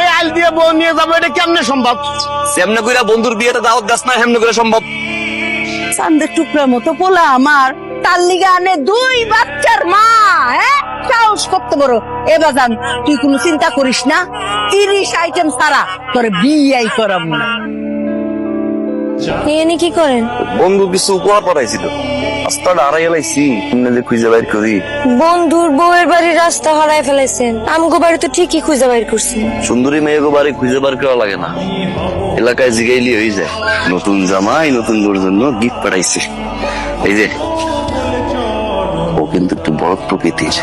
এই আইল দিয়ে বউ নিয়ে যাবো, এটা কেমনে সম্ভব? সেমনে কইরা বন্ধুর বিয়েটা দাওয়াত দাস না, হেমনে করে সম্ভব? চান্দের টুকরা মতো পোলা আমার, তার লিগে আনে 2 বাচ্চার মা। হ্যাঁ, সাহস কত বড়। এ বাজান, তুই কোনো চিন্তা করিস না, 30 আইটেম ছাড়া তোর বিয়েই করাম না। এনে কি করেন? বন্ধু কিছু উপহার পাঠাইছিল, রাস্তাটা হারাই এলাইছি, এমনি খুঁজে বাইর করি। বন্ধুর বউয়ের বাড়ির রাস্তা হারায় ফেলাইছেন, আমগো বাড়ি তো ঠিকই খুঁজে বাইর করছেন। সুন্দরী মেয়েকে বাড়ি খুঁজে বার করা লাগে না, এলাকায় জিগাইলি হয়ে যায়। নতুন জামাই নতুন বউর জন্য গিফট পাঠাইছে। এই যে ও কিন্তু একটু বড় প্রকৃতির,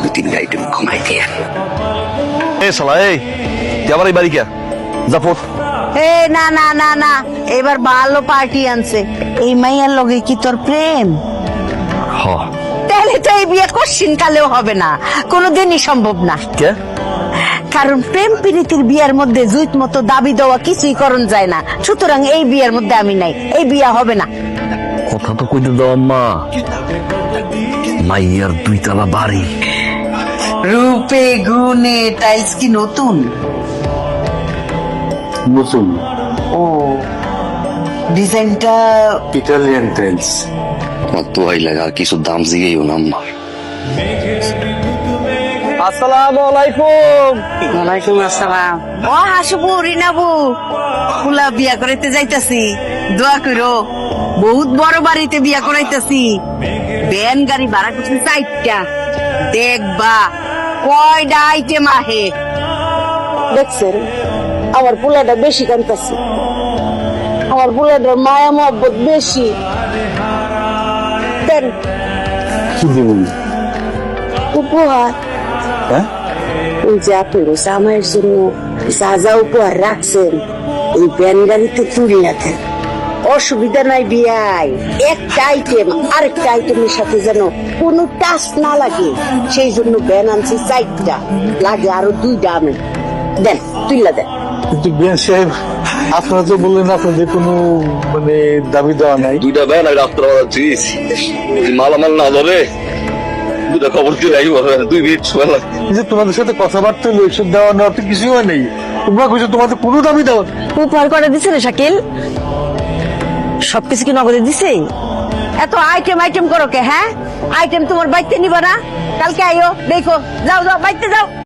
2-3 আইটেম কমাই দিয়ে। এই শালা, এই তুই আবার এই বাড়ি কে জাফর? এ না না না না, এবার ভালো পার্টি আনছে। এই মাইয়ার লগে কি তোর প্রেম? হ। তাহলে তো এই বিয়ে কোশ্চিন কালেও হবে না, কোনোদিনই সম্ভব না। কে? কারণ প্রেম প্রীতির বিয়ের মধ্যে জুইত মতো দাবি দেওয়া কিছুই করণ যায় না। সুতরাং এই বিয়ের মধ্যে আমি নাই, এই বিয়ে হবে না। কথা তো কইতে দাও আম্মা, মাইয়ার 2 তলা বাড়ি। রূপে গুণে টাইলস কি নতুন? নতুন ও, ডিজাইনটা ইটালিয়ান টাইলস। আমার তো ভাই লাগে, আর কিছু দাম জিগেইও না আম্মা। আসসালামু আলাইকুম। ওয়ালাইকুম আসসালাম। ও হাসবু, রিনাবু, ফুলা বিয়া করাইতে যাইতাছি, দোয়া করো। বহুত বড় বাড়িতে বিয়া করাইতাছি, ভ্যান গাড়ি ভাড়া করছি 4টা। দেখবা কয়টা আইটেম আহে। দেখছেন আমার পোলাটা বেশি কান্তাছে, আমার পোলাটার মায়া মহব্বত বেশি। দেন কি দিবেন? উপহার। হ্যাঁ, ওই যে আপনি জামাইয়ের জন্য যা যা উপহার রাখছেন, এই ভ্যান গাড়িতে তুলিয়া দেন। অসুবিধা নাই বিয়াই, একটা আইটেম আরেকটা আইটেমের সাথে যেন কোনো টাচ না লাগে, সেই জন্য ভ্যান আনছি 4টা, লাগে আরো 2টা আমি। দেন, তুইলা দেন। কিন্তু বিয়ান সাহেব, আপনারা তো বললেন আপনাদের কোনো মানে দাবি দেওয়া নাই। 2টা ব্যান আর রাত্রে চিজ মালামাল না ধরে 2টা খবর দিয়ে আইব, 2 মিনিট সময় লাগে। এই যে তোমাদের সাথে কথাবার্তা হলো, এসব দেওয়া নেওয়া তো কিছুই হয় নাই। তোমরা কইছো তোমাদের কোনো দাবি দেওয়া। উপহার করে দিছে রে শাকিল, সবকিছু কি নগদে দিছে? এত আইটেম আইটেম করো কে? হ্যাঁ, আইটেম তোমার বাইতে নিবা না? কালকে আইও, দেখো। যাও যাও, বাইতে যাও।